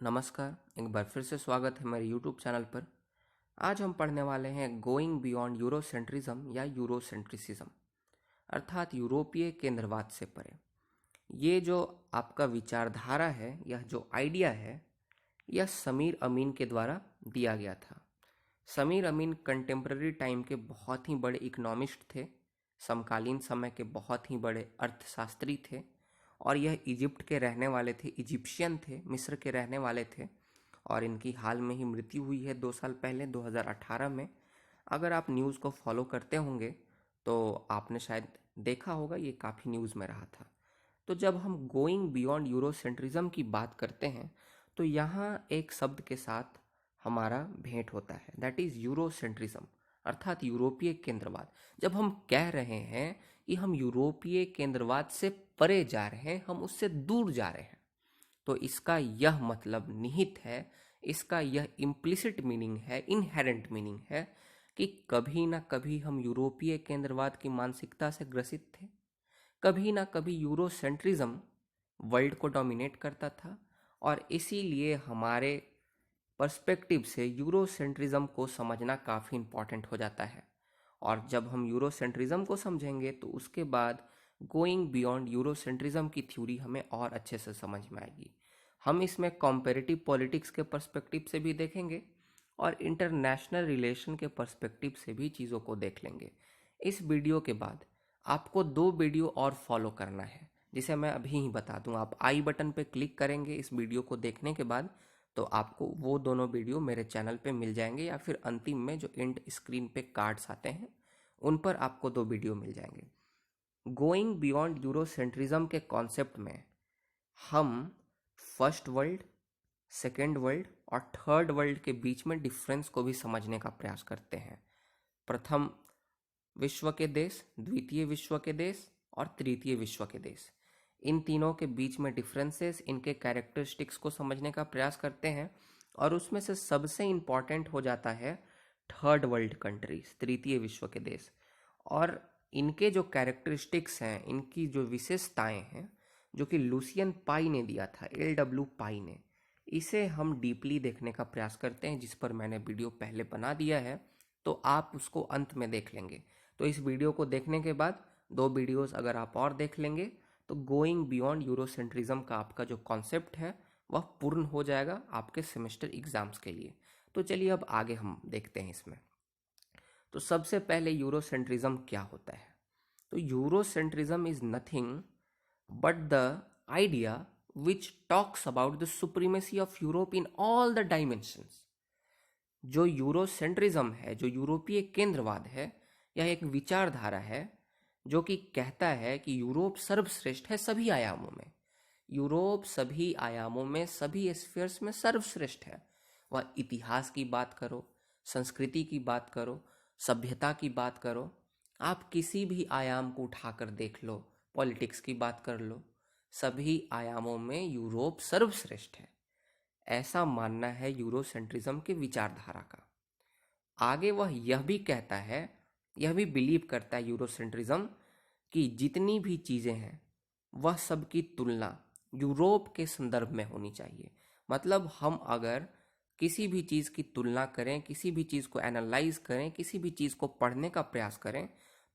नमस्कार, एक बार फिर से स्वागत है मेरे YouTube चैनल पर। आज हम पढ़ने वाले हैं गोइंग बियॉन्ड यूरोसेंट्रिज्म या यूरोसेंट्रिसिज्म, अर्थात यूरोपीय केंद्रवाद से परे। ये जो आपका विचारधारा है, यह जो आइडिया है, यह समीर अमीन के द्वारा दिया गया था। समीर अमीन कंटेम्प्रेरी टाइम के बहुत ही बड़े इकोनॉमिस्ट थे, समकालीन समय के बहुत ही बड़े अर्थशास्त्री थे, और यह इजिप्ट के रहने वाले थे, इजिप्शियन थे, मिस्र के रहने वाले थे, और इनकी हाल में ही मृत्यु हुई है 2 साल पहले 2018 में। अगर आप न्यूज़ को फॉलो करते होंगे तो आपने शायद देखा होगा, ये काफ़ी न्यूज़ में रहा था। तो जब हम गोइंग बियॉन्ड यूरोसेंट्रिज्म की बात करते हैं तो यहाँ एक शब्द के साथ हमारा भेंट होता है, दैट इज़ यूरोसेंट्रिज्म, अर्थात यूरोपीय केंद्रवाद। जब हम कह रहे हैं कि हम यूरोपीय केंद्रवाद से परे जा रहे हैं, हम उससे दूर जा रहे हैं, तो इसका यह मतलब निहित है, इसका यह इम्प्लिसिट मीनिंग है, इनहेरेंट मीनिंग है कि कभी ना कभी हम यूरोपीय केंद्रवाद की मानसिकता से ग्रसित थे। कभी ना कभी यूरोसेंट्रिज्म वर्ल्ड को डोमिनेट करता था, और इसीलिए हमारे पर्सपेक्टिव से यूरोसेंट्रिज्म को समझना काफ़ी इम्पॉर्टेंट हो जाता है। और जब हम यूरोसेंट्रिज्म को समझेंगे तो उसके बाद गोइंग बियॉन्ड यूरोसेंट्रिज्म की थ्योरी हमें और अच्छे से समझ में आएगी। हम इसमें कॉम्पेरेटिव पॉलिटिक्स के पर्सपेक्टिव से भी देखेंगे और इंटरनेशनल रिलेशन के पर्सपेक्टिव से भी चीज़ों को देख लेंगे। इस वीडियो के बाद आपको 2 वीडियो और फॉलो करना है, जिसे मैं अभी ही बता दूं। आप आई बटन पे क्लिक करेंगे इस वीडियो को देखने के बाद, तो आपको वो दोनों वीडियो मेरे चैनल पे मिल जाएंगे, या फिर अंतिम में जो एंड स्क्रीन पे कार्ड्स आते हैं उन पर आपको 2 वीडियो मिल जाएंगे। गोइंग बियॉन्ड यूरोसेंट्रिज्म के कॉन्सेप्ट में हम फर्स्ट वर्ल्ड, सेकेंड वर्ल्ड और थर्ड वर्ल्ड के बीच में डिफरेंस को भी समझने का प्रयास करते हैं। प्रथम विश्व के देश, द्वितीय विश्व के देश और तृतीय विश्व के देश, इन तीनों के बीच में डिफरेंसेस, इनके कैरेक्टरिस्टिक्स को समझने का प्रयास करते हैं। और उसमें से सबसे इम्पॉर्टेंट हो जाता है थर्ड वर्ल्ड कंट्रीज, तृतीय विश्व के देश, और इनके जो कैरेक्टरिस्टिक्स हैं, इनकी जो विशेषताएं हैं, जो कि लुसियन पाई ने दिया था, LW पाई ने, इसे हम डीपली देखने का प्रयास करते हैं, जिस पर मैंने वीडियो पहले बना दिया है, तो आप उसको अंत में देख लेंगे। तो इस वीडियो को देखने के बाद 2 वीडियोस अगर आप और देख लेंगे तो गोइंग बियॉन्ड यूरोसेंट्रिज्म का आपका जो कॉन्सेप्ट है वह पूर्ण हो जाएगा आपके सेमेस्टर एग्जाम्स के लिए। तो चलिए अब आगे हम देखते हैं इसमें। तो सबसे पहले यूरोसेंट्रिज्म क्या होता है? तो Eurocentrism is nothing but the idea which talks about the supremacy of Europe in all the dimensions. जो यूरोसेंट्रिज्म है, जो यूरोपीय केंद्रवाद है, यह एक विचारधारा है जो कि कहता है कि यूरोप सर्वश्रेष्ठ है सभी आयामों में। यूरोप सभी आयामों में, सभी स्फीयर्स में सर्वश्रेष्ठ है। वह इतिहास की बात करो, संस्कृति की बात करो, सभ्यता की बात करो, आप किसी भी आयाम को उठाकर देख लो, पॉलिटिक्स की बात कर लो, सभी आयामों में यूरोप सर्वश्रेष्ठ है। ऐसा मानना है यूरोसेंट्रिज्म के विचारधारा का। आगे वह यह भी कहता है, यह भी बिलीव करता है यूरोसेंट्रिज्म कि जितनी भी चीज़ें हैं वह सब की तुलना यूरोप के संदर्भ में होनी चाहिए। मतलब हम अगर किसी भी चीज़ की तुलना करें, किसी भी चीज़ को एनालाइज करें, किसी भी चीज़ को पढ़ने का प्रयास करें,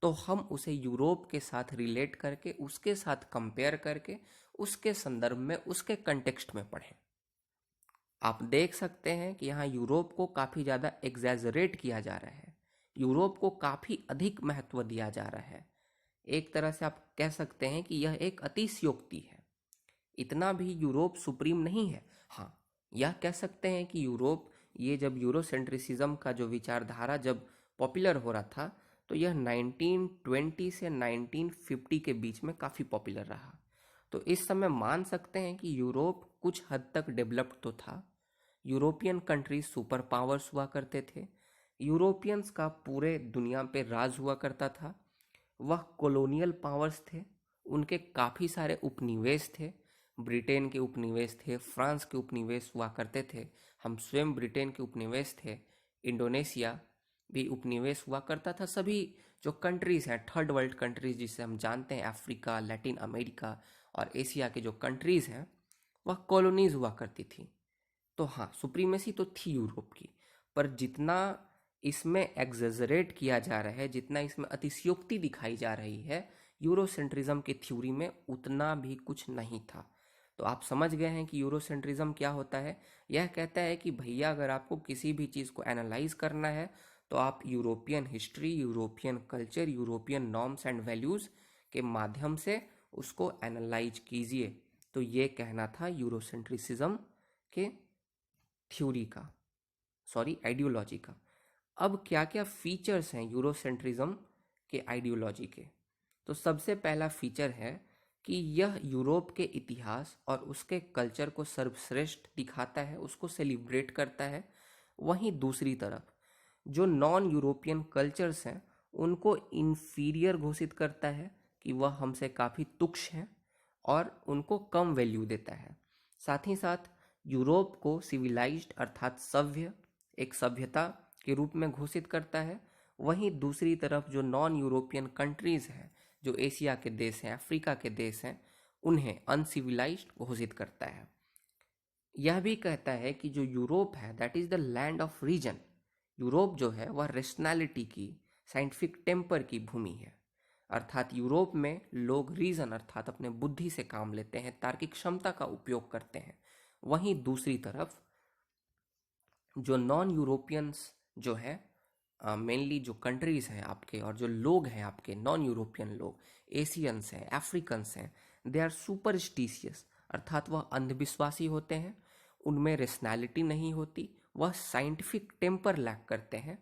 तो हम उसे यूरोप के साथ रिलेट करके, उसके साथ कंपेयर करके, उसके संदर्भ में, उसके कंटेक्स्ट में पढ़ें। आप देख सकते हैं कि यहाँ यूरोप को काफ़ी ज़्यादा एग्जैजरेट किया जा रहा है, यूरोप को काफ़ी अधिक महत्व दिया जा रहा है। एक तरह से आप कह सकते हैं कि यह एक अतिशयोक्ति है। इतना भी यूरोप सुप्रीम नहीं है। हाँ, यह कह सकते हैं कि यूरोप, ये जब यूरोसेंट्रिसिज्म का जो विचारधारा जब पॉपुलर हो रहा था, तो यह 1920 से 1950 के बीच में काफ़ी पॉपुलर रहा। तो इस समय मान सकते हैं कि यूरोप कुछ हद तक डेवलप्ड तो था। यूरोपियन कंट्रीज सुपर पावर्स हुआ करते थे, यूरोपियंस का पूरे दुनिया पे राज हुआ करता था। वह कॉलोनियल पावर्स थे, उनके काफ़ी उपनिवेश उपनिवेश थे। ब्रिटेन के उपनिवेश थे, फ्रांस के उपनिवेश हुआ करते थे, हम स्वयं ब्रिटेन के उपनिवेश थे। इंडोनेशिया, भी उपनिवेश हुआ करता था। सभी जो कंट्रीज़ हैं, थर्ड वर्ल्ड कंट्रीज़ जिसे हम जानते हैं, अफ्रीका, लैटिन अमेरिका और एशिया के जो कंट्रीज़ हैं, वह कॉलोनीज हुआ करती थी। तो हाँ, सुप्रीमेसी तो थी यूरोप की, पर जितना इसमें एग्जेजरेट किया जा रहा है, जितना इसमें अतिशयोक्ति दिखाई जा रही है यूरोसेंट्रिज्म की थ्योरी में, उतना भी कुछ नहीं था। तो आप समझ गए हैं कि यूरोसेंट्रिज्म क्या होता है। यह कहता है कि भैया अगर आपको किसी भी चीज़ को एनालाइज करना है तो आप European history, European culture, European norms and values के माध्यम से उसको एनालाइज कीजिए। तो ये कहना था यूरोसेंट्रिसिज्म के थ्योरी का, सॉरी आइडियोलॉजी का। अब क्या क्या फीचर्स हैं यूरोसेंट्रिज्म के आइडियोलॉजी के। तो सबसे पहला फीचर है कि यह यूरोप के इतिहास और उसके कल्चर को सर्वश्रेष्ठ दिखाता है, उसको सेलिब्रेट करता है। वहीं दूसरी तरफ जो नॉन यूरोपियन कल्चर्स हैं उनको इन्फीरियर घोषित करता है कि वह हमसे काफ़ी तुच्छ हैं और उनको कम वैल्यू देता है। साथ ही साथ यूरोप को सिविलाइज्ड अर्थात सभ्य, एक सभ्यता के रूप में घोषित करता है। वहीं दूसरी तरफ जो नॉन यूरोपियन कंट्रीज़ हैं, जो एशिया के देश हैं, अफ्रीका के देश हैं, उन्हें अनसिविलाइज्ड घोषित करता है। यह भी कहता है कि जो यूरोप है that is the land of reason. Europe जो है वह रेशनैलिटी की, साइंटिफिक टेम्पर की भूमि है। अर्थात यूरोप में लोग रीजन अर्थात अपने बुद्धि से काम लेते हैं, तार्किक क्षमता का उपयोग करते हैं। वहीं दूसरी तरफ जो नॉन यूरोपियंस जो है, मेनली जो कंट्रीज़ हैं आपके और जो लोग हैं आपके नॉन यूरोपियन लोग, एशियंस हैं, अफ्रीकन्स हैं, दे आर सुपरस्टिशियस। अर्थात वह अंधविश्वासी होते हैं, उनमें रेशनैलिटी नहीं होती, वह साइंटिफिक टेम्पर लैक करते हैं,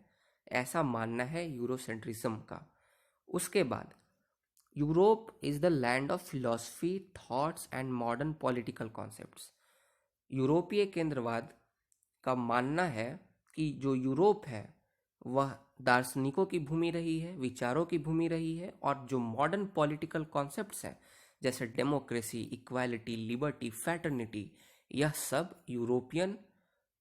ऐसा मानना है यूरोसेंट्रिज्म का। उसके बाद Europe is the land of philosophy, thoughts and modern political concepts. यूरोपीय केंद्रवाद का मानना है कि जो यूरोप है वह दार्शनिकों की भूमि रही है, विचारों की भूमि रही है, और जो मॉडर्न पॉलिटिकल कॉन्सेप्ट्स हैं जैसे डेमोक्रेसी, इक्वालिटी, लिबर्टी, फ्रैटर्निटी, यह सब यूरोपियन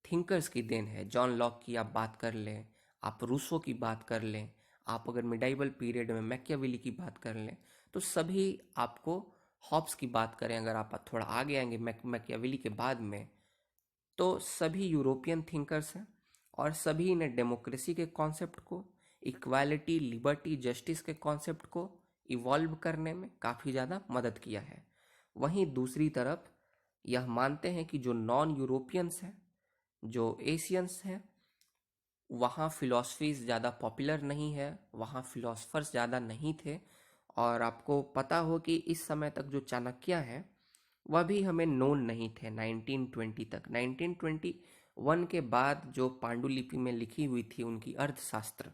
थिंकर्स की देन है। जॉन लॉक की आप बात कर लें, आप रूसो की बात कर लें, आप अगर मिडाइवल पीरियड में मैकियावेली की बात कर लें, तो सभी आपको, हॉब्स की बात करें अगर आप थोड़ा आगे आएंगे मैकियावेली के बाद में, तो सभी यूरोपियन थिंकर्स हैं और सभी ने डेमोक्रेसी के कॉन्सेप्ट को, इक्वालिटी, लिबर्टी, जस्टिस के कॉन्सेप्ट को इवॉल्व करने में काफ़ी ज़्यादा मदद किया है। वहीं दूसरी तरफ यह मानते हैं कि जो नॉन यूरोपियंस हैं, जो एशियंस हैं, वहाँ फ़िलॉसफीज़ ज़्यादा पॉपुलर नहीं है, वहाँ फ़िलोसफर्स ज़्यादा नहीं थे। और आपको पता हो कि इस समय तक जो चाणक्य हैं वह भी हमें नोन नहीं थे 1920 तक। 1921 के बाद जो पांडुलिपि में लिखी हुई थी उनकी अर्थशास्त्र,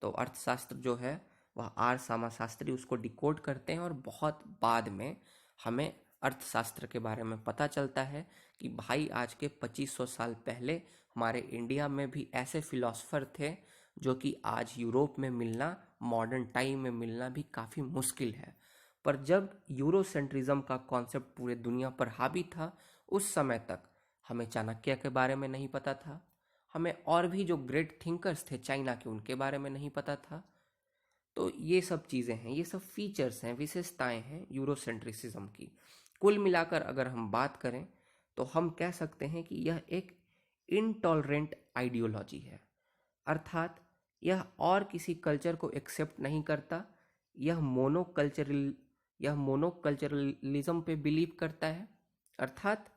तो अर्थशास्त्र जो है वह आर सामाशास्त्री उसको डिकोड करते हैं और बहुत बाद में हमें अर्थशास्त्र के बारे में पता चलता है कि भाई आज के 2500 साल पहले हमारे इंडिया में भी ऐसे फिलोसफर थे जो कि आज यूरोप में मिलना, मॉडर्न टाइम में मिलना भी काफ़ी मुश्किल है। पर जब यूरोसेंट्रिज्म का कॉन्सेप्ट पूरे दुनिया पर हावी था, उस समय तक हमें चाणक्य के बारे में नहीं पता था, हमें और भी जो ग्रेट थिंकर्स थे चाइना के उनके बारे में नहीं पता था। तो ये सब चीज़ें हैं, ये सब फीचर्स हैं, विशेषताएं हैं यूरोसेंट्रिसिज्म की। कुल मिलाकर अगर हम बात करें तो हम कह सकते हैं कि यह एक इनटॉलरेंट आइडियोलॉजी है। अर्थात यह और किसी कल्चर को एक्सेप्ट नहीं करता, यह मोनोकल्चरलिज्म पे बिलीव करता है। अर्थात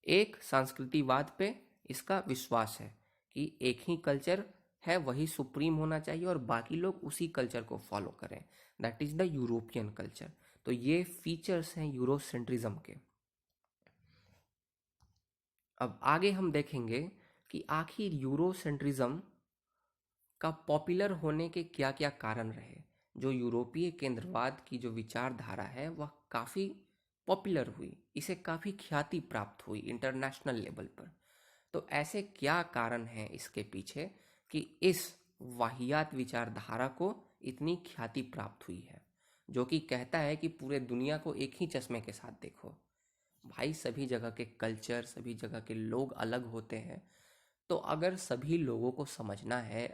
एक संस्कृतिवाद पे इसका विश्वास है कि एक ही कल्चर है, वही सुप्रीम होना चाहिए और बाकी लोग उसी कल्चर को फॉलो करें। That is the European culture. तो ये फीचर्स हैं यूरोसेंट्रिज्म के। अब आगे हम देखेंगे कि आखिर यूरोसेंट्रिज्म का पॉपुलर होने के क्या क्या कारण रहे। जो यूरोपीय केंद्रवाद की जो विचारधारा है वह काफ़ी पॉपुलर हुई, इसे काफ़ी ख्याति प्राप्त हुई इंटरनेशनल लेवल पर। तो ऐसे क्या कारण हैं इसके पीछे कि इस वाहियात विचारधारा को इतनी ख्याति प्राप्त हुई है, जो कि कहता है कि पूरे दुनिया को एक ही चश्मे के साथ देखो। भाई सभी जगह के कल्चर, सभी जगह के लोग अलग होते हैं। तो अगर सभी लोगों को समझना है,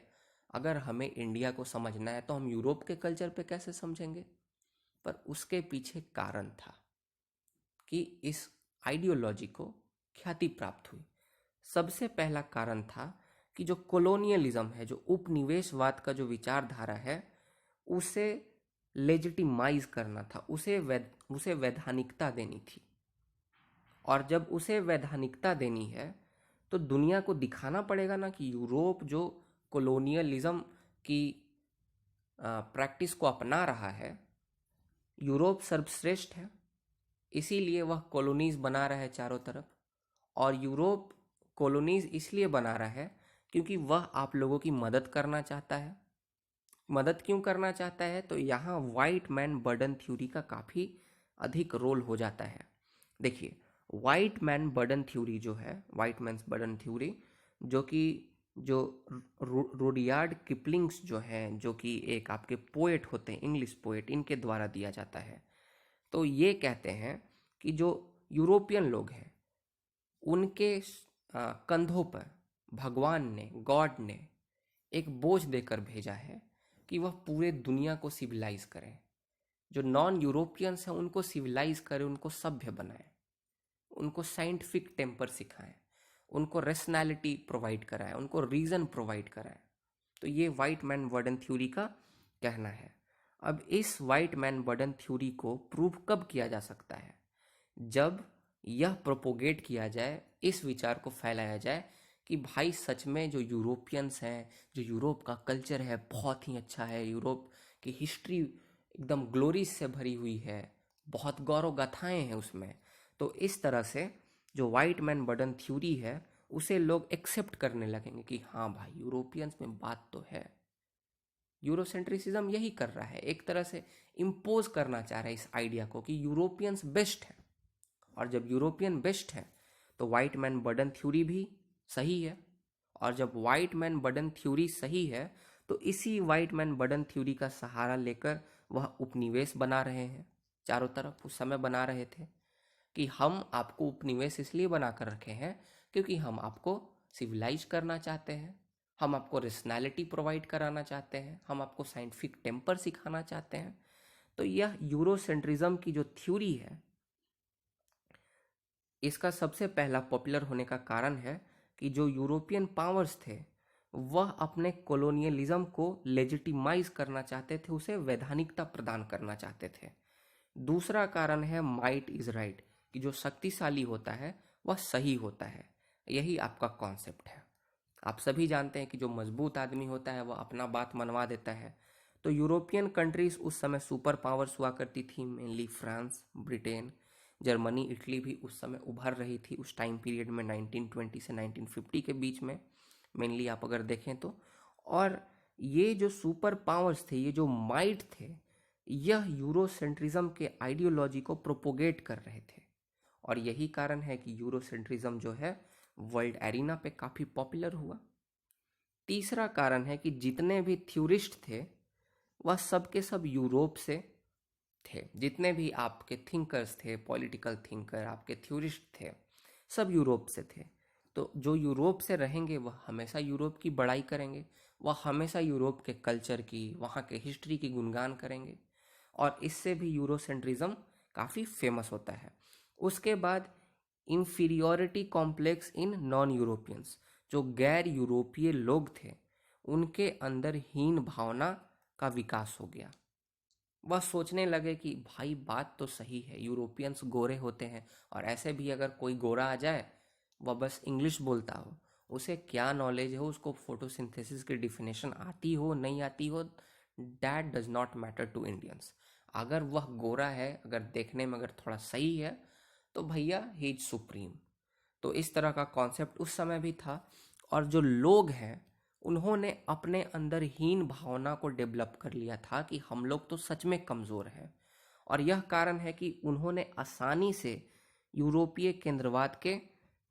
अगर हमें इंडिया को समझना है तो हम यूरोप के कल्चर पे कैसे समझेंगे? पर उसके पीछे कारण था कि इस आइडियोलॉजी को ख्याति प्राप्त हुई। सबसे पहला कारण था कि जो कॉलोनियलिज्म है, जो उपनिवेशवाद का जो विचारधारा है, उसे लेजिटिमाइज करना था, उसे वैधानिकता देनी थी। और जब उसे वैधानिकता देनी है तो दुनिया को दिखाना पड़ेगा ना कि यूरोप जो कॉलोनियलिज्म की प्रैक्टिस को अपना रहा है, यूरोप सर्वश्रेष्ठ है, इसीलिए वह कॉलोनीज बना रहा है चारों तरफ। और यूरोप कॉलोनीज इसलिए बना रहा है क्योंकि वह आप लोगों की मदद करना चाहता है। मदद क्यों करना चाहता है? तो यहाँ वाइट मैन बर्डन थ्योरी का काफ़ी अधिक रोल हो जाता है। देखिए, वाइट मैन बर्डन थ्योरी जो है, वाइट मैन्स बर्डन थ्योरी, जो कि जो रुडयार्ड किपलिंग्स जो हैं, जो कि एक आपके पोएट होते हैं, इंग्लिश पोएट, इनके द्वारा दिया जाता है। तो ये कहते हैं कि जो यूरोपियन लोग हैं उनके कंधों पर भगवान ने, गॉड ने एक बोझ देकर भेजा है कि वह पूरे दुनिया को सिविलाइज करें। जो नॉन यूरोपियंस हैं उनको सिविलाइज करें, उनको सभ्य बनाएं, उनको साइंटिफिक टेम्पर सिखाएं, उनको रेशनैलिटी प्रोवाइड कराएं, उनको रीज़न प्रोवाइड कराएं। तो ये वाइट मैन बर्डन थ्योरी का कहना है। अब इस वाइट मैन बर्डन थ्योरी को प्रूव कब किया जा सकता है? जब यह प्रोपोगेट किया जाए, इस विचार को फैलाया जाए कि भाई सच में जो यूरोपियंस हैं, जो यूरोप का कल्चर है बहुत ही अच्छा है, यूरोप की हिस्ट्री एकदम ग्लोरी से भरी हुई है, बहुत गौरव गाथाएं हैं उसमें। तो इस तरह से जो वाइट मैन बर्डन थ्योरी है उसे लोग एक्सेप्ट करने लगेंगे कि हाँ भाई, यूरोपियंस में बात तो है। यूरोसेंट्रिसिज्म यही कर रहा है, एक तरह से इम्पोज करना चाह रहा है इस आइडिया को कि यूरोपियंस बेस्ट है। और जब यूरोपियन बेस्ट है तो वाइट मैन बर्डन थ्योरी भी सही है। और जब वाइट मैन बर्डन थ्योरी सही है तो इसी वाइट मैन बर्डन थ्योरी का सहारा लेकर वह उपनिवेश बना रहे हैं चारों तरफ। उस समय बना रहे थे कि हम आपको उपनिवेश इसलिए बना कर रखे हैं क्योंकि हम आपको सिविलाइज करना चाहते हैं, हम आपको रेशनैलिटी प्रोवाइड कराना चाहते हैं, हम आपको साइंटिफिक टेम्पर सिखाना चाहते हैं। तो यह यूरोसेंट्रिज्म की जो थ्योरी है, इसका सबसे पहला पॉपुलर होने का कारण है कि जो यूरोपियन पावर्स थे वह अपने कॉलोनियलिज्म को लेजिटिमाइज करना चाहते थे, उसे वैधानिकता प्रदान करना चाहते थे। दूसरा कारण है माइट इज राइट, कि जो शक्तिशाली होता है वह सही होता है। यही आपका कॉन्सेप्ट है। आप सभी जानते हैं कि जो मजबूत आदमी होता है वह अपना बात मनवा देता है। तो यूरोपियन कंट्रीज उस समय सुपर पावर्स हुआ करती थी, mainly France, Britain, Germany, Italy भी उस समय उभर रही थी उस टाइम पीरियड में, 1920 से 1950 के बीच में मेनली आप अगर देखें तो। और ये जो सुपर पावर्स थे, ये जो माइट थे, यह यूरोसेंट्रिज्म के आइडियोलॉजी को प्रोपोगेट कर रहे थे। और यही कारण है कि यूरोसेंट्रिज्म जो है वर्ल्ड एरिना पे काफ़ी पॉपुलर हुआ। तीसरा कारण है कि जितने भी थ्योरिस्ट थे वह सब के सब यूरोप से थे। जितने भी आपके थिंकर्स थे, पॉलिटिकल थिंकर, आपके थ्योरिस्ट थे, सब यूरोप से थे। तो जो यूरोप से रहेंगे वह हमेशा यूरोप की बड़ाई करेंगे, वह हमेशा यूरोप के कल्चर की, वहाँ के हिस्ट्री की गुणगान करेंगे। और इससे भी यूरोसेंट्रिज्म काफ़ी फेमस होता है। उसके बाद inferiority complex in non Europeans, जो गैर यूरोपीय लोग थे उनके अंदर हीन भावना का विकास हो गया। वह सोचने लगे कि भाई बात तो सही है, यूरोपियंस गोरे होते हैं और ऐसे भी अगर कोई गोरा आ जाए, वह बस इंग्लिश बोलता हो, उसे क्या नॉलेज हो, उसको फोटोसिंथेसिस की डिफिनेशन आती हो नहीं आती हो, that does not matter to Indians. अगर वह गोरा है, अगर देखने में अगर थोड़ा सही है, तो भैया ही इज सुप्रीम। तो इस तरह का कॉन्सेप्ट उस समय भी था। और जो लोग हैं उन्होंने अपने अंदर हीन भावना को डेवलप कर लिया था कि हम लोग तो सच में कमज़ोर हैं। और यह कारण है कि उन्होंने आसानी से यूरोपीय केंद्रवाद के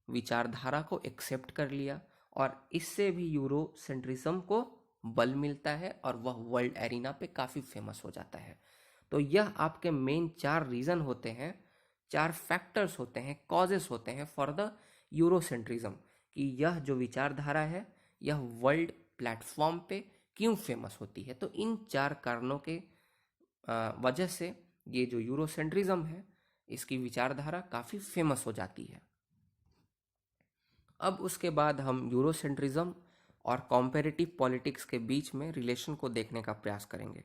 विचारधारा को एक्सेप्ट कर लिया और इससे भी यूरोसेंट्रिज्म को बल मिलता है और वह वर्ल्ड एरिना पे काफ़ी फेमस हो जाता है। तो यह आपके मेन 4 रीज़न होते हैं, 4 फैक्टर्स होते हैं, कॉजेस होते हैं फॉर द यूरोसेंट्रिज्म, कि यह जो विचारधारा है यह वर्ल्ड प्लेटफॉर्म पे क्यों फेमस होती है? तो इन 4 कारणों के वजह से ये जो यूरोसेंट्रिज्म है इसकी विचारधारा काफ़ी फेमस हो जाती है। अब उसके बाद हम यूरोसेंट्रिज्म और कॉम्पेरेटिव पॉलिटिक्स के बीच में रिलेशन को देखने का प्रयास करेंगे।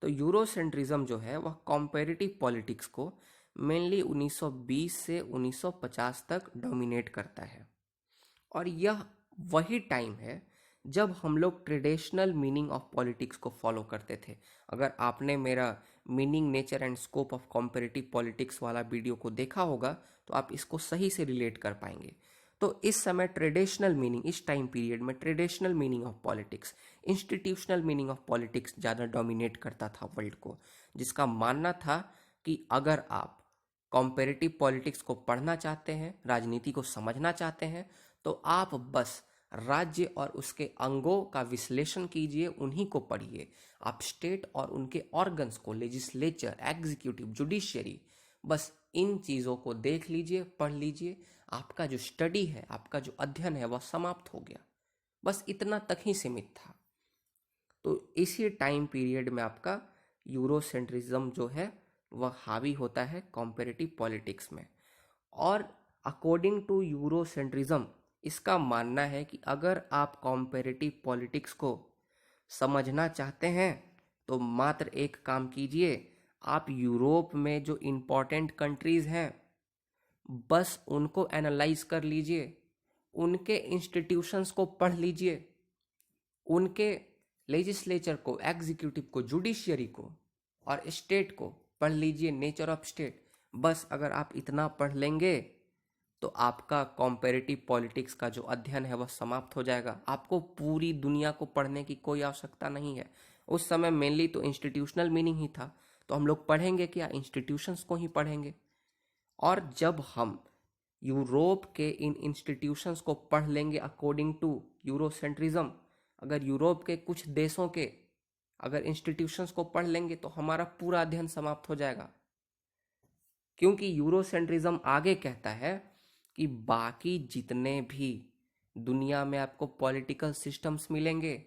तो यूरोसेंट्रिज्म जो है वह कॉम्पेरेटिव पॉलिटिक्स को मेनली 1920 से 1950 तक डोमिनेट करता है, और यह वही टाइम है जब हम लोग ट्रेडिशनल मीनिंग ऑफ पॉलिटिक्स को फॉलो करते थे। अगर आपने मेरा meaning, nature and scope of comparative politics वाला वीडियो को देखा होगा तो आप इसको सही से रिलेट कर पाएंगे। तो इस समय ट्रेडिशनल मीनिंग, इस टाइम पीरियड में traditional meaning of politics, institutional meaning of politics ज़्यादा डोमिनेट करता था वर्ल्ड को, जिसका मानना था कि अगर आप कॉम्पेरेटिव पॉलिटिक्स को पढ़ना चाहते हैं, राजनीति को समझना चाहते हैं, तो आप बस राज्य और उसके अंगों का विश्लेषण कीजिए, उन्हीं को पढ़िए। आप स्टेट और उनके ऑर्गन्स को, लेजिस्लेचर, एग्जीक्यूटिव, जुडिशियरी, बस इन चीज़ों को देख लीजिए, पढ़ लीजिए। आपका जो स्टडी है, आपका जो अध्ययन है वह समाप्त हो गया। बस इतना तक ही सीमित था। तो इसी टाइम पीरियड में आपका यूरोसेंट्रिज्म जो है वह हावी होता है कॉम्पेरेटिव पॉलिटिक्स में। और अकॉर्डिंग टू यूरोसेंट्रिज्म इसका मानना है कि अगर आप कॉम्पेरेटिव पॉलिटिक्स को समझना चाहते हैं तो मात्र एक काम कीजिए, आप यूरोप में जो इम्पोर्टेंट कंट्रीज़ हैं बस उनको एनालाइज कर लीजिए, उनके इंस्टीट्यूशंस को पढ़ लीजिए, उनके लेजिस्लेचर को, एग्जीक्यूटिव को, जुडिशियरी को और स्टेट को पढ़ लीजिए, नेचर ऑफ स्टेट। बस अगर आप इतना पढ़ लेंगे तो आपका कॉम्पेरेटिव पॉलिटिक्स का जो अध्ययन है वह समाप्त हो जाएगा। आपको पूरी दुनिया को पढ़ने की कोई आवश्यकता नहीं है। उस समय मेनली तो इंस्टीट्यूशनल मीनिंग ही था, तो हम लोग पढ़ेंगे क्या? इंस्टीट्यूशंस को ही पढ़ेंगे। और जब हम यूरोप के इन इंस्टीट्यूशंस को पढ़ लेंगे अकॉर्डिंग टू यूरोसेंट्रिज्म, अगर यूरोप के कुछ देशों के अगर इंस्टीट्यूशंस को पढ़ लेंगे तो हमारा पूरा अध्ययन समाप्त हो जाएगा। क्योंकि यूरोसेंट्रिज्म आगे कहता है कि बाकी जितने भी दुनिया में आपको पॉलिटिकल सिस्टम्स मिलेंगे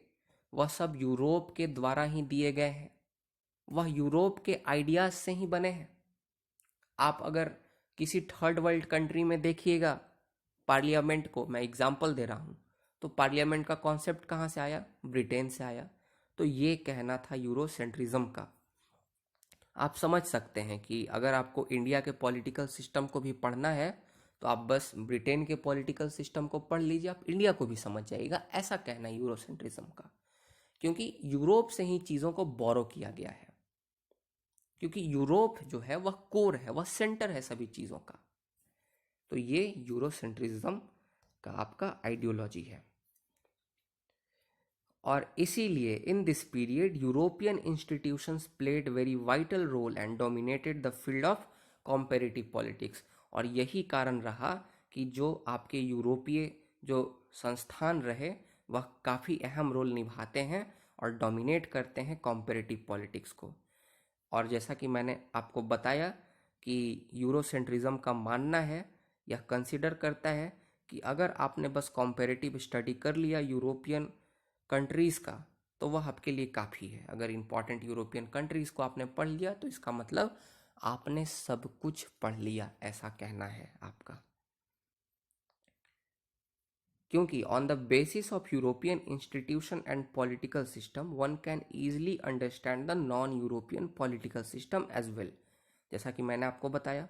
वह सब यूरोप के द्वारा ही दिए गए हैं, वह यूरोप के आइडियाज से ही बने हैं। आप अगर किसी थर्ड वर्ल्ड कंट्री में देखिएगा पार्लियामेंट को, मैं एग्जांपल दे रहा हूँ, तो पार्लियामेंट का कॉन्सेप्ट कहाँ से आया? ब्रिटेन से आया। तो ये कहना था यूरोसेंट्रिज्म का। आप समझ सकते हैं कि अगर आपको इंडिया के पॉलिटिकल सिस्टम को भी पढ़ना है तो आप बस ब्रिटेन के पॉलिटिकल सिस्टम को पढ़ लीजिए, आप इंडिया को भी समझ जाइएगा, ऐसा कहना है यूरोसेंट्रिज्म का। क्योंकि यूरोप से ही चीज़ों को बोरो किया गया है, क्योंकि यूरोप जो है वह कोर है, वह सेंटर है सभी चीज़ों का। तो ये यूरोसेंट्रिज्म का आपका आइडियोलॉजी है। और इसीलिए in this period European institutions played very vital role and dominated the field of comparative politics. और यही कारण रहा कि जो आपके यूरोपीय जो संस्थान रहे वह काफ़ी अहम रोल निभाते हैं और डोमिनेट करते हैं कॉम्पेरेटिव पॉलिटिक्स को। और जैसा कि मैंने आपको बताया कि यूरोसेंट्रिज्म का मानना है, यह कंसिडर करता है कि अगर आपने बस कॉम्पेरेटिव स्टडी कर लिया यूरोपियन कंट्रीज़ का तो वह आपके लिए काफ़ी है। अगर इंपॉर्टेंट यूरोपियन कंट्रीज़ को आपने पढ़ लिया तो इसका मतलब आपने सब कुछ पढ़ लिया, ऐसा कहना है आपका। क्योंकि on the basis of European institution and political system one can easily understand the non European political system as well. जैसा कि मैंने आपको बताया,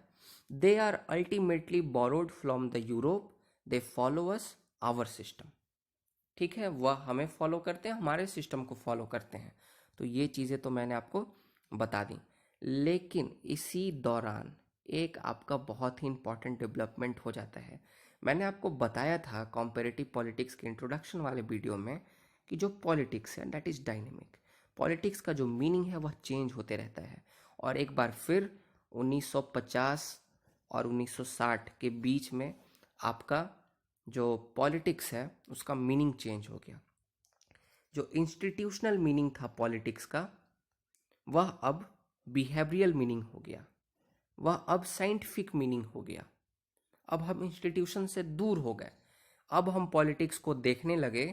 they are ultimately borrowed from the Europe, they follow us our system. ठीक है, वह हमें follow करते हैं, हमारे सिस्टम को फॉलो करते हैं। तो ये चीज़ें तो मैंने आपको बता दी। लेकिन इसी दौरान एक आपका बहुत ही इंपॉर्टेंट डेवलपमेंट हो जाता है। मैंने आपको बताया था कॉम्पेरेटिव पॉलिटिक्स के इंट्रोडक्शन वाले वीडियो में कि जो पॉलिटिक्स है दैट इज़ डायनेमिक। पॉलिटिक्स का जो मीनिंग है वह चेंज होते रहता है। और एक बार फिर 1950 और 1960 के बीच में आपका जो पॉलिटिक्स है उसका मीनिंग चेंज हो गया। जो इंस्टीट्यूशनल मीनिंग था पॉलिटिक्स का वह अब बिहेवियरल मीनिंग हो गया, वह अब साइंटिफिक मीनिंग हो गया। अब हम इंस्टीट्यूशन से दूर हो गए, अब हम पॉलिटिक्स को देखने लगे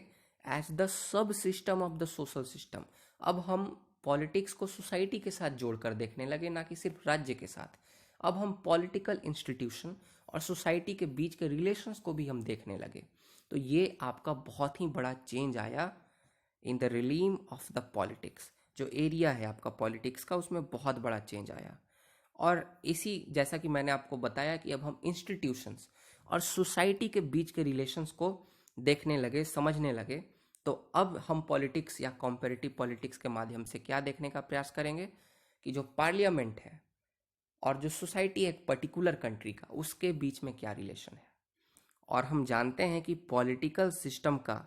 as the subsystem of the social system. अब हम पॉलिटिक्स को सोसाइटी के साथ जोड़कर देखने लगे, ना कि सिर्फ राज्य के साथ। अब हम पॉलिटिकल इंस्टीट्यूशन और सोसाइटी के बीच के रिलेशंस को भी हम देखने लगे। तो ये आपका बहुत ही बड़ा चेंज आया in the realm of the politics. जो एरिया है आपका पॉलिटिक्स का, उसमें बहुत बड़ा चेंज आया। और इसी जैसा कि मैंने आपको बताया कि अब हम इंस्टीट्यूशंस और सोसाइटी के बीच के रिलेशंस को देखने लगे, समझने लगे। तो अब हम पॉलिटिक्स या कॉम्पेरेटिव पॉलिटिक्स के माध्यम से क्या देखने का प्रयास करेंगे कि जो पार्लियामेंट है और जो सोसाइटी है एक पर्टिकुलर कंट्री का, उसके बीच में क्या रिलेशन है। और हम जानते हैं कि पॉलिटिकल सिस्टम का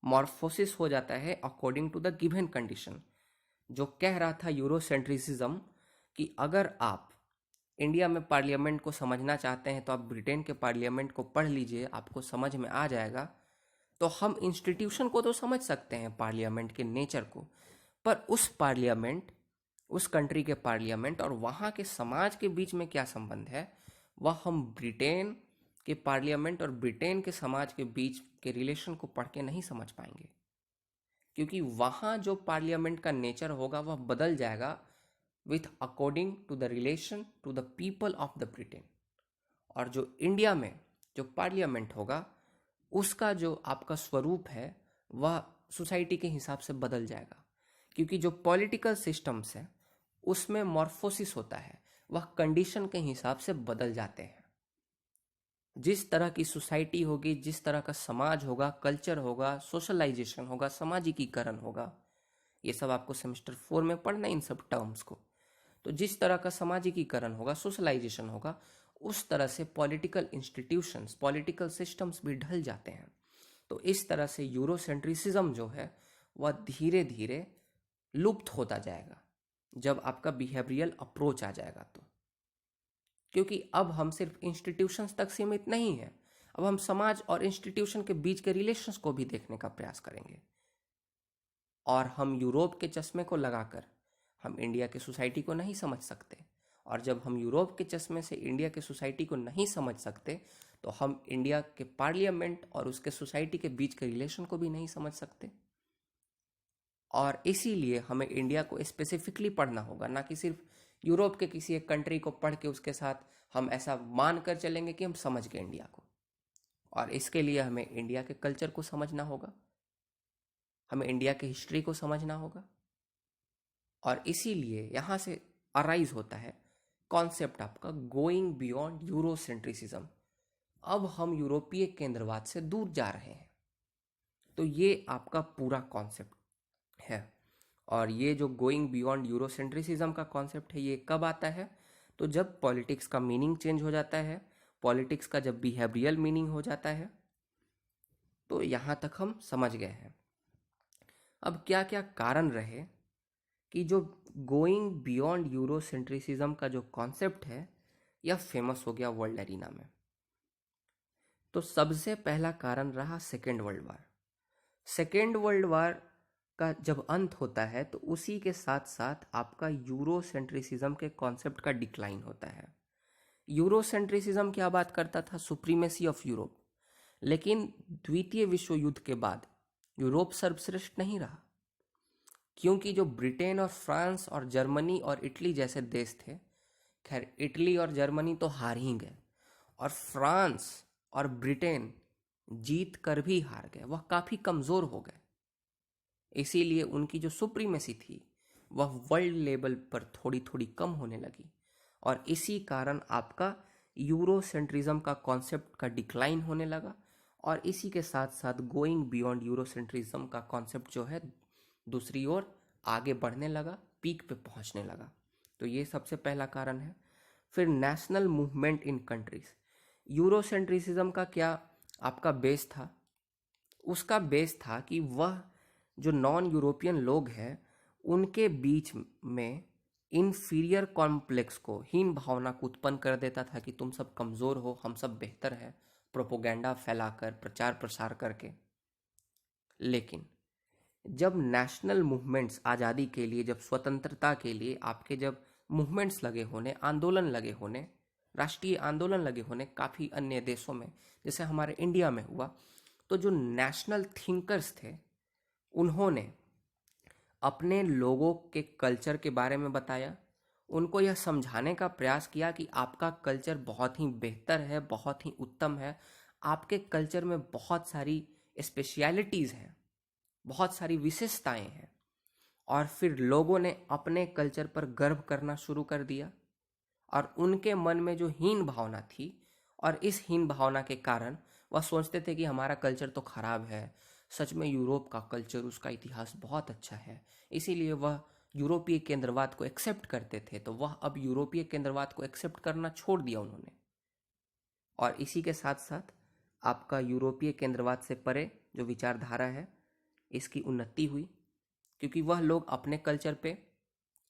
मॉर्फोसिस हो जाता है according to the given condition. जो कह रहा था यूरोसेंट्रिसिज्म कि अगर आप इंडिया में पार्लियामेंट को समझना चाहते हैं तो आप ब्रिटेन के पार्लियामेंट को पढ़ लीजिए, आपको समझ में आ जाएगा। तो हम इंस्टीट्यूशन को तो समझ सकते हैं, पार्लियामेंट के नेचर को, पर उस पार्लियामेंट, उस कंट्री के पार्लियामेंट और वहाँ के समाज के बीच में क्या संबंध है, वह हम ब्रिटेन के पार्लियामेंट और ब्रिटेन के समाज के बीच के रिलेशन को पढ़ के नहीं समझ पाएंगे। क्योंकि वहाँ जो पार्लियामेंट का नेचर होगा वह बदल जाएगा with according to the relation to the people of the Britain. और जो इंडिया में जो पार्लियामेंट होगा उसका जो आपका स्वरूप है वह सोसाइटी के हिसाब से बदल जाएगा। क्योंकि जो पॉलिटिकल सिस्टम्स हैं उसमें मॉर्फोसिस होता है, वह कंडीशन के हिसाब से बदल जाते हैं। जिस तरह की सोसाइटी होगी, जिस तरह का समाज होगा, कल्चर होगा, सोशलाइजेशन होगा, सामाजिकीकरण होगा, ये सब आपको सेमेस्टर 4 में पढ़ना इन सब टर्म्स को। तो जिस तरह का सामाजिकीकरण होगा, सोशलाइजेशन होगा, उस तरह से पॉलिटिकल इंस्टीट्यूशंस, पॉलिटिकल सिस्टम्स भी ढल जाते हैं। तो इस तरह से यूरोसेंट्रिसिज्म जो है वह धीरे धीरे लुप्त होता जाएगा जब आपका बिहेवियरल अप्रोच आ जाएगा। तो क्योंकि अब हम सिर्फ इंस्टीट्यूशंस तक सीमित नहीं हैं, अब हम समाज और इंस्टीट्यूशन के बीच के रिलेशंस को भी देखने का प्रयास करेंगे। और हम यूरोप के चश्मे को लगाकर हम इंडिया के सोसाइटी को नहीं समझ सकते। और जब हम यूरोप के चश्मे से इंडिया के सोसाइटी को नहीं समझ सकते तो हम इंडिया के पार्लियामेंट और उसके सोसाइटी के बीच के रिलेशन को भी नहीं समझ सकते। और इसीलिए हमें इंडिया को स्पेसिफिकली पढ़ना होगा, ना कि सिर्फ यूरोप के किसी एक कंट्री को पढ़ के उसके साथ हम ऐसा मान कर चलेंगे कि हम समझ गए इंडिया को। और इसके लिए हमें इंडिया के कल्चर को समझना होगा, हमें इंडिया की हिस्ट्री को समझना होगा। और इसीलिए यहाँ से अराइज होता है कॉन्सेप्ट आपका गोइंग बियॉन्ड यूरोसेंट्रिसिज्म। अब हम यूरोपीय केंद्रवाद से दूर जा रहे हैं। तो ये आपका पूरा कॉन्सेप्ट है। और ये जो गोइंग बियॉन्ड यूरोसेंट्रिसिज्म का कॉन्सेप्ट है, ये कब आता है? तो जब पॉलिटिक्स का मीनिंग चेंज हो जाता है, पॉलिटिक्स का जब बिहेवियरल मीनिंग हो जाता है। तो यहाँ तक हम समझ गए हैं। अब क्या क्या कारण रहे कि जो गोइंग बियॉन्ड यूरोसेंट्रिसिज्म का जो कॉन्सेप्ट है यह फेमस हो गया वर्ल्ड एरिना में। तो सबसे पहला कारण रहा second world war. Second world war का जब अंत होता है तो उसी के साथ साथ आपका यूरोसेंट्रिसिज्म के कॉन्सेप्ट का डिक्लाइन होता है। यूरोसेंट्रिसिज्म क्या बात करता था? Supremacy of Europe. लेकिन द्वितीय विश्व युद्ध के बाद यूरोप सर्वश्रेष्ठ नहीं रहा, क्योंकि जो ब्रिटेन और फ्रांस और जर्मनी और इटली जैसे देश थे, खैर इटली और जर्मनी तो हार ही गए, और फ्रांस और ब्रिटेन जीत कर भी हार गए, वह काफ़ी कमज़ोर हो गए। इसीलिए उनकी जो सुप्रीमेसी थी वह वर्ल्ड लेवल पर थोड़ी थोड़ी कम होने लगी। और इसी कारण आपका यूरोसेंट्रिज्म का कॉन्सेप्ट का डिक्लाइन होने लगा। और इसी के साथ साथ गोइंग बियॉन्ड यूरोसेंट्रिज्म का कॉन्सेप्ट जो है दूसरी ओर आगे बढ़ने लगा, पीक पे पहुंचने लगा। तो ये सबसे पहला कारण है। फिर नेशनल मूवमेंट इन कंट्रीज। यूरोसेंट्रिसिज्म का क्या आपका बेस था? उसका बेस था कि वह जो नॉन यूरोपियन लोग हैं उनके बीच में इन्फीरियर कॉम्प्लेक्स को, हीन भावना को उत्पन्न कर देता था कि तुम सब कमज़ोर हो, हम सब बेहतर है, प्रोपोगेंडा फैलाकर, प्रचार प्रसार करके। लेकिन जब नेशनल मूवमेंट्स, आज़ादी के लिए, जब स्वतंत्रता के लिए आपके जब मूवमेंट्स लगे होने, आंदोलन लगे होने, राष्ट्रीय आंदोलन लगे होने काफ़ी अन्य देशों में, जैसे हमारे इंडिया में हुआ, तो जो नेशनल थिंकर्स थे उन्होंने अपने लोगों के कल्चर के बारे में बताया, उनको यह समझाने का प्रयास किया कि आपका कल्चर बहुत ही बेहतर है, बहुत ही उत्तम है, आपके कल्चर में बहुत सारी स्पेशलिटीज़ हैं, बहुत सारी विशेषताएं हैं। और फिर लोगों ने अपने कल्चर पर गर्व करना शुरू कर दिया और उनके मन में जो हीन भावना थी, और इस हीन भावना के कारण वह सोचते थे कि हमारा कल्चर तो खराब है, सच में यूरोप का कल्चर, उसका इतिहास बहुत अच्छा है, इसीलिए वह यूरोपीय केंद्रवाद को एक्सेप्ट करते थे। तो वह अब यूरोपीय केंद्रवाद को एक्सेप्ट करना छोड़ दिया उन्होंने, और इसी के साथ साथ आपका यूरोपीय केंद्रवाद से परे जो विचारधारा है इसकी उन्नति हुई, क्योंकि वह लोग अपने कल्चर पे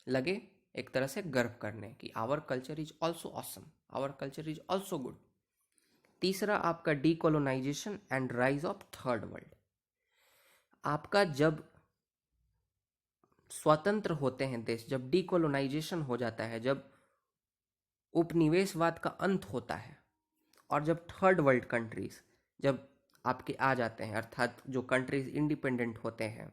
लगे एक तरह से गर्व करने कि our culture is also awesome, our culture is also good. तीसरा आपका decolonisation and rise of third world. आपका जब स्वतंत्र होते हैं देश, जब डीकोलोनाइजेशन हो जाता है, जब उपनिवेशवाद का अंत होता है, और जब थर्ड वर्ल्ड कंट्रीज जब आपके आ जाते हैं, अर्थात जो कंट्रीज इंडिपेंडेंट होते हैं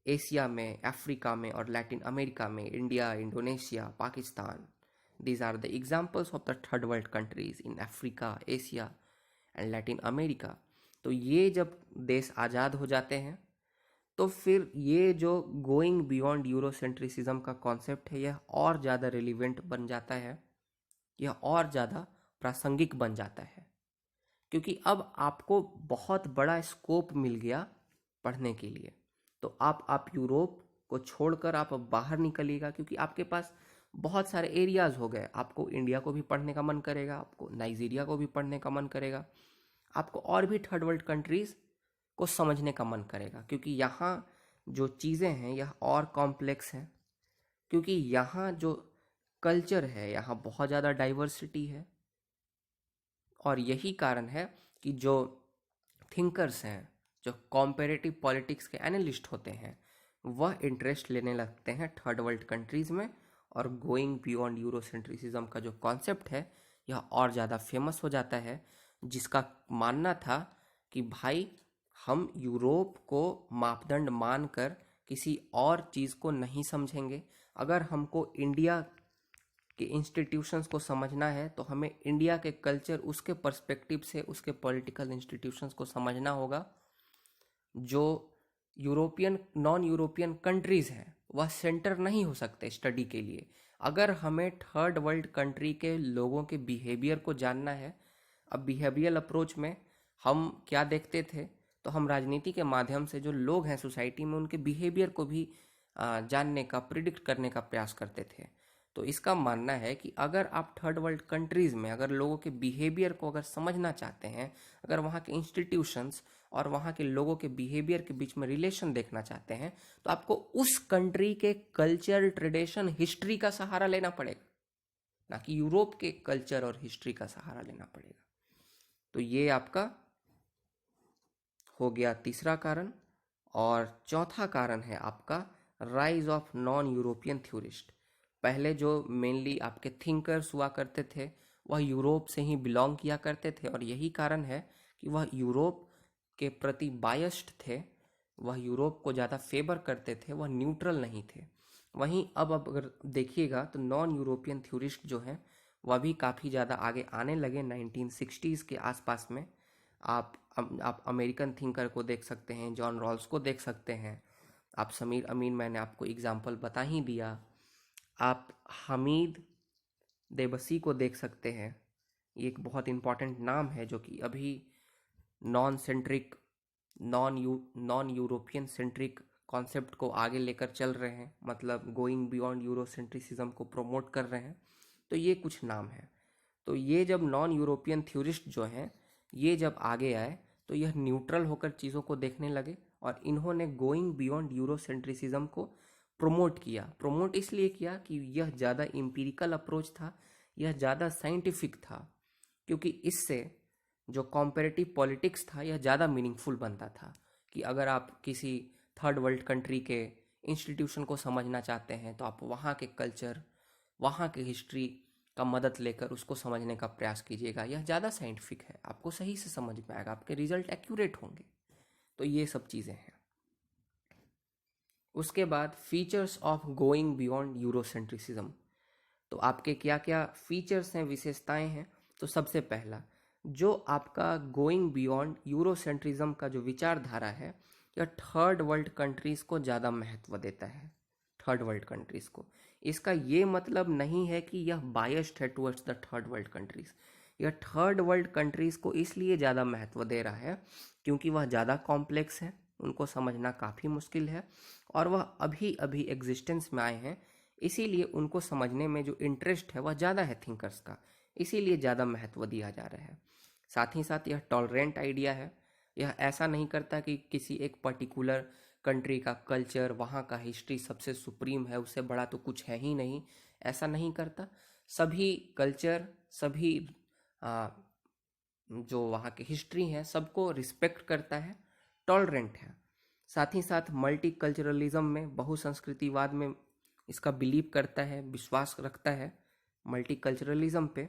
एशिया में, अफ्रीका में और लैटिन अमेरिका में, India, Indonesia, Pakistan, these are the examples of the third world countries in Africa, Asia and Latin America। तो ये जब देश आज़ाद हो जाते हैं तो फिर ये जो गोइंग बियॉन्ड यूरोसेंट्रिसिज्म का कॉन्सेप्ट है यह और ज़्यादा रिलीवेंट बन जाता है, यह और ज़्यादा प्रासंगिक बन जाता है, क्योंकि अब आपको बहुत बड़ा स्कोप मिल गया पढ़ने के लिए। तो आप यूरोप को छोड़कर आप अब बाहर निकलिएगा, क्योंकि आपके पास बहुत सारे एरियाज़ हो गए। आपको इंडिया को भी पढ़ने का मन करेगा, आपको नाइजीरिया को भी पढ़ने का मन करेगा, आपको और भी थर्ड वर्ल्ड कंट्रीज़ को समझने का मन करेगा, क्योंकि यहाँ जो चीज़ें हैं यह और कॉम्प्लेक्स हैं, क्योंकि यहाँ जो कल्चर है यहाँ बहुत ज़्यादा डाइवर्सिटी है। और यही कारण है कि जो थिंकर्स हैं, जो कॉम्पेरेटिव पॉलिटिक्स के एनालिस्ट होते हैं, वह इंटरेस्ट लेने लगते हैं थर्ड वर्ल्ड कंट्रीज़ में, और गोइंग बियॉन्ड यूरोसेंट्रिसिज्म का जो कॉन्सेप्ट है यह और ज़्यादा फेमस हो जाता है, जिसका मानना था कि भाई हम यूरोप को मापदंड मानकर किसी और चीज़ को नहीं समझेंगे। अगर हमको इंडिया के इंस्टीट्यूशंस को समझना है तो हमें इंडिया के कल्चर, उसके पर्सपेक्टिव से उसके पॉलिटिकल इंस्टीट्यूशंस को समझना होगा। जो यूरोपियन, नॉन यूरोपियन कंट्रीज़ हैं वह सेंटर नहीं हो सकते स्टडी के लिए। अगर हमें थर्ड वर्ल्ड कंट्री के लोगों के बिहेवियर को जानना है, अब बिहेवियरल अप्रोच में हम क्या देखते थे, तो हम राजनीति के माध्यम से जो लोग हैं सोसाइटी में उनके बिहेवियर को भी जानने का, प्रिडिक्ट करने का प्रयास करते थे। तो इसका मानना है कि अगर आप थर्ड वर्ल्ड कंट्रीज़ में अगर लोगों के बिहेवियर को अगर समझना चाहते हैं, अगर वहाँ के इंस्टीट्यूशंस और वहाँ के लोगों के बिहेवियर के बीच में रिलेशन देखना चाहते हैं, तो आपको उस कंट्री के कल्चर, ट्रेडिशन, हिस्ट्री का सहारा लेना पड़ेगा, ना कि यूरोप के कल्चर और हिस्ट्री का सहारा लेना पड़ेगा। तो ये आपका हो गया तीसरा कारण। और चौथा कारण है आपका rise of non European theorist. पहले जो मेनली आपके थिंकर्स हुआ करते थे वह यूरोप से ही बिलोंग किया करते थे, और यही कारण है कि वह यूरोप के प्रति बायस्ड थे, वह यूरोप को ज़्यादा फेवर करते थे, वह न्यूट्रल नहीं थे। वहीं अब अगर देखिएगा तो नॉन यूरोपियन थ्योरिस्ट जो हैं वह भी काफ़ी ज़्यादा आगे आने लगे 1960s के आसपास में। आप अमेरिकन थिंकर को देख सकते हैं, जॉन रॉल्स को देख सकते हैं, आप समीर अमीन, मैंने आपको एग्जाम्पल बता ही दिया, आप हमीद देबसी को देख सकते हैं, ये एक बहुत इम्पॉर्टेंट नाम है जो कि अभी नॉन यूरोपियन सेंट्रिक कॉन्सेप्ट को आगे लेकर चल रहे हैं, मतलब गोइंग बियॉन्ड यूरोसेंट्रिसिज्म को प्रमोट कर रहे हैं। तो ये कुछ नाम है। तो ये जब नॉन यूरोपियन थ्योरिस्ट जो हैं ये जब आगे आए तो यह न्यूट्रल होकर चीज़ों को देखने लगे, और इन्होंने गोइंग बियॉन्ड यूरोसेंट्रिसिज्म को प्रमोट किया। प्रमोट इसलिए किया कि यह ज़्यादा एम्पिरिकल अप्रोच था, यह ज़्यादा साइंटिफिक था, क्योंकि इससे जो कॉम्पेरेटिव पॉलिटिक्स था यह ज़्यादा मीनिंगफुल बनता था। कि अगर आप किसी थर्ड वर्ल्ड कंट्री के इंस्टीट्यूशन को समझना चाहते हैं तो आप वहाँ के कल्चर, वहाँ के हिस्ट्री का मदद लेकर उसको समझने का प्रयास कीजिएगा। यह ज़्यादा साइंटिफिक है, आपको सही से समझ में आएगा, आपके रिजल्ट एक्यूरेट होंगे। तो ये सब चीज़ें हैं। उसके बाद फीचर्स ऑफ गोइंग बियॉन्ड यूरोसेंट्रिसिज्म। तो आपके क्या क्या फीचर्स हैं, विशेषताएं हैं। तो सबसे पहला, जो आपका गोइंग बियॉन्ड यूरोसेंट्रिज्म का जो विचारधारा है, यह थर्ड वर्ल्ड कंट्रीज को ज़्यादा महत्व देता है। थर्ड वर्ल्ड कंट्रीज को, इसका ये मतलब नहीं है कि यह बायस्ड है towards the third world countries. यह थर्ड वर्ल्ड कंट्रीज को इसलिए ज़्यादा महत्व दे रहा है क्योंकि वह ज़्यादा कॉम्प्लेक्स है, उनको समझना काफ़ी मुश्किल है, और वह अभी अभी एग्जिस्टेंस में आए हैं, इसीलिए उनको समझने में जो इंटरेस्ट है वह ज़्यादा है थिंकर्स का, इसीलिए ज़्यादा महत्व दिया जा रहा है। साथ ही साथ यह टॉलरेंट आइडिया है। यह ऐसा नहीं करता कि किसी एक पर्टिकुलर कंट्री का कल्चर, वहाँ का हिस्ट्री सबसे सुप्रीम है, उससे बड़ा तो कुछ है ही नहीं, ऐसा नहीं करता। सभी कल्चर, सभी जो वहाँ की हिस्ट्री है, सबको रिस्पेक्ट करता है, टॉलरेंट है। साथ ही साथ मल्टी कल्चरलिज्म में, बहुसंस्कृतिवाद में इसका बिलीव करता है, विश्वास रखता है मल्टी कल्चरलिज्म पे,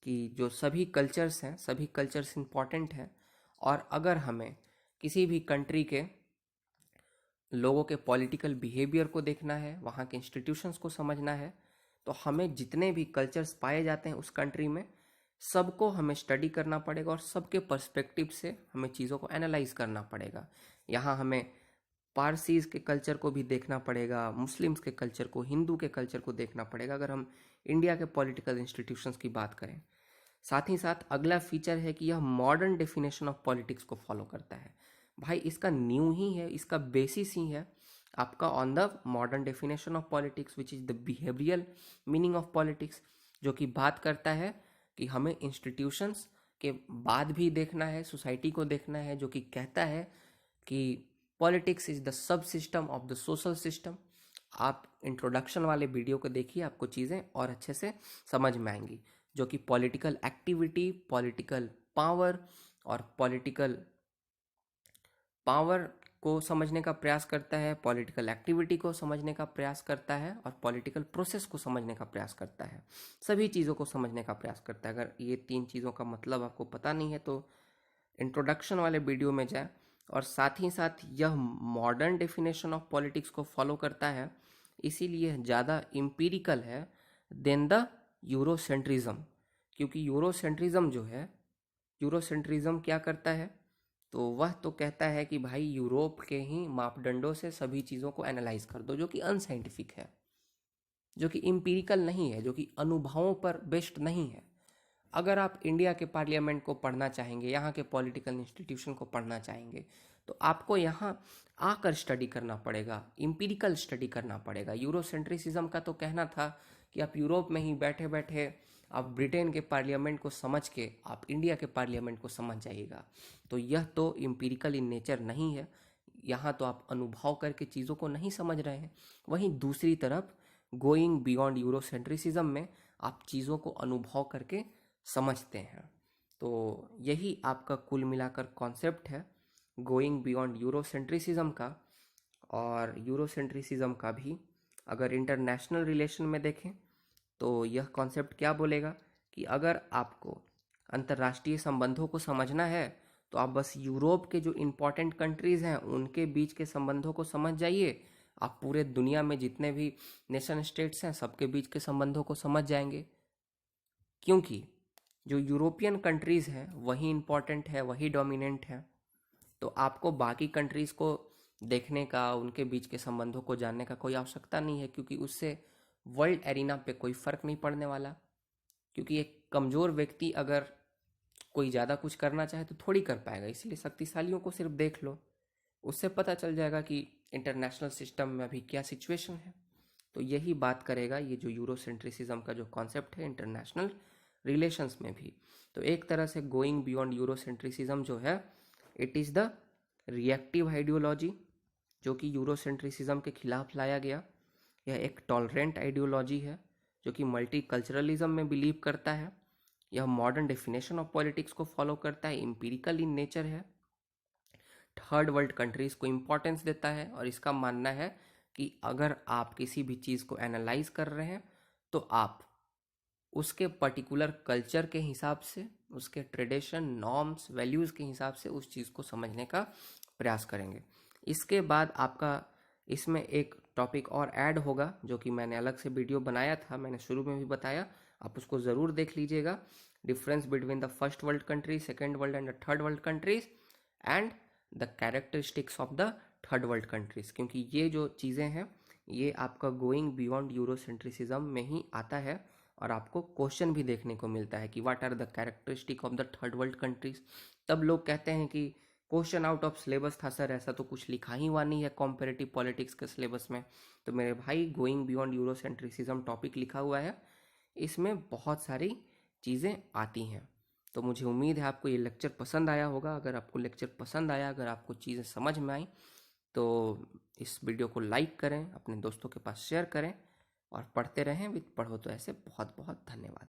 कि जो सभी कल्चर्स हैं, सभी कल्चर्स इम्पॉर्टेंट हैं, और अगर हमें किसी भी कंट्री के लोगों के पॉलिटिकल बिहेवियर को देखना है, वहाँ के इंस्टीट्यूशंस को समझना है, तो हमें जितने भी कल्चर्स पाए जाते हैं उस कंट्री में, सबको हमें स्टडी करना पड़ेगा और सबके पर्सपेक्टिव से हमें चीज़ों को एनालाइज करना पड़ेगा। यहाँ हमें पारसीज के कल्चर को भी देखना पड़ेगा, मुस्लिम्स के कल्चर को, हिंदू के कल्चर को देखना पड़ेगा, अगर हम इंडिया के पॉलिटिकल इंस्टीट्यूशंस की बात करें। साथ ही साथ अगला फीचर है कि यह मॉडर्न डेफिनेशन ऑफ पॉलिटिक्स को फॉलो करता है। भाई इसका न्यू ही है, इसका बेसिस ही है आपका on the modern definition of politics which is the behavioural meaning of politics, जो कि बात करता है कि हमें इंस्टीट्यूशंस के बाद भी देखना है, सोसाइटी को देखना है, जो कि कहता है कि politics is the subsystem of the social system. आप इंट्रोडक्शन वाले वीडियो को देखिए, आपको चीज़ें और अच्छे से समझ में आएंगी, जो कि पॉलिटिकल एक्टिविटी, पॉलिटिकल पावर और पॉलिटिकल पावर को समझने का प्रयास करता है, पॉलिटिकल एक्टिविटी को समझने का प्रयास करता है, और पॉलिटिकल प्रोसेस को समझने का प्रयास करता है, सभी चीज़ों को समझने का प्रयास करता है। अगर ये तीन चीज़ों का मतलब आपको पता नहीं है तो इंट्रोडक्शन वाले वीडियो में जाए। और साथ ही साथ यह मॉडर्न डेफिनेशन ऑफ पॉलिटिक्स को फॉलो करता है, इसीलिए ज़्यादा इम्पीरिकल है देन द यूरोसेंट्रिज्म। क्योंकि यूरोसेंट्रिज्म जो है, यूरोसेंट्रिज्म क्या करता है, तो वह तो कहता है कि भाई यूरोप के ही मापदंडों से सभी चीज़ों को एनालाइज कर दो, जो कि अनसाइंटिफिक है, जो कि इम्पीरिकल नहीं है, जो कि अनुभवों पर बेस्ड नहीं है। अगर आप इंडिया के पार्लियामेंट को पढ़ना चाहेंगे, यहाँ के पॉलिटिकल इंस्टीट्यूशन को पढ़ना चाहेंगे, तो आपको यहाँ आकर स्टडी करना पड़ेगा, इम्पीरिकल स्टडी करना पड़ेगा। यूरोसेंट्रिसिज्म का तो कहना था कि आप यूरोप में ही बैठे बैठे आप ब्रिटेन के पार्लियामेंट को समझ के आप इंडिया के पार्लियामेंट को समझ जाइएगा। तो यह तो इम्पीरिकल इन नेचर नहीं है, यहाँ तो आप अनुभव करके चीज़ों को नहीं समझ रहे हैं। वहीं दूसरी तरफ गोइंग बियॉन्ड यूरोसेंट्रिसिज्म में आप चीज़ों को अनुभव करके समझते हैं। तो यही आपका कुल मिलाकर कॉन्सेप्ट है गोइंग बियॉन्ड यूरोसेंट्रिसिज्म का। और यूरोसेंट्रिसिज्म का भी अगर इंटरनेशनल रिलेशन में देखें तो यह कॉन्सेप्ट क्या बोलेगा कि अगर आपको अंतर्राष्ट्रीय संबंधों को समझना है तो आप बस यूरोप के जो इम्पोर्टेंट कंट्रीज़ हैं उनके बीच के संबंधों को समझ जाइए, आप पूरे दुनिया में जितने भी नेशन स्टेट्स हैं सबके बीच के संबंधों को समझ जाएंगे। क्योंकि जो यूरोपियन कंट्रीज़ हैं वही इम्पोर्टेंट है, वही डोमिनेंट है। तो आपको बाकी कंट्रीज़ को देखने का, उनके बीच के संबंधों को जानने का कोई आवश्यकता नहीं है, क्योंकि उससे वर्ल्ड एरिना पे कोई फ़र्क नहीं पड़ने वाला। क्योंकि एक कमज़ोर व्यक्ति अगर कोई ज़्यादा कुछ करना चाहे तो थोड़ी कर पाएगा, इसलिए शक्तिशालियों को सिर्फ देख लो, उससे पता चल जाएगा कि इंटरनेशनल सिस्टम में अभी क्या सिचुएशन है। तो यही बात करेगा ये जो यूरोसेंट्रिसिज्म का जो कॉन्सेप्ट है इंटरनेशनल रिलेशंस में भी। तो एक तरह से गोइंग बियॉन्ड यूरोसेंट्रिसिज्म जो है, it is the reactive ideology जो कि यूरोसेंट्रिसिज्म के खिलाफ लाया गया। यह एक टॉलरेंट आइडियोलॉजी है जो कि मल्टी कल्चरलिज्म में बिलीव करता है। यह मॉडर्न डेफिनेशन ऑफ पॉलिटिक्स को फॉलो करता है, इम्पीरिकल इन नेचर है, थर्ड वर्ल्ड कंट्रीज को इम्पोर्टेंस देता है, और इसका मानना है कि अगर आप किसी भी चीज़ को एनालाइज कर रहे हैं तो आप उसके पर्टिकुलर कल्चर के हिसाब से, उसके ट्रेडिशन, नॉर्म्स, वैल्यूज़ के हिसाब से उस चीज़ को समझने का प्रयास करेंगे। इसके बाद आपका इसमें एक टॉपिक और ऐड होगा जो कि मैंने अलग से वीडियो बनाया था, मैंने शुरू में भी बताया, आप उसको ज़रूर देख लीजिएगा। Difference between the first world country, second world and the third world countries and the characteristics of the third world countries, क्योंकि ये जो चीज़ें हैं ये आपका गोइंग बियॉन्ड यूरोसेंट्रिसिज्म में ही आता है और आपको क्वेश्चन भी देखने को मिलता है कि what are the characteristic of the third world countries. तब लोग कहते हैं कि क्वेश्चन आउट ऑफ सिलेबस था सर, ऐसा तो कुछ लिखा ही हुआ नहीं है कॉम्पेरेटिव पॉलिटिक्स के सिलेबस में। तो मेरे भाई, गोइंग बियॉन्ड यूरोसेंट्रिसिज्म टॉपिक लिखा हुआ है, इसमें बहुत सारी चीज़ें आती हैं। तो मुझे उम्मीद है आपको ये लेक्चर पसंद आया होगा। अगर आपको लेक्चर पसंद आया, अगर आपको चीज़ें समझ में आई, तो इस वीडियो को लाइक करें, अपने दोस्तों के पास शेयर करें और पढ़ते रहें विद पढ़ो तो ऐसे। बहुत बहुत धन्यवाद।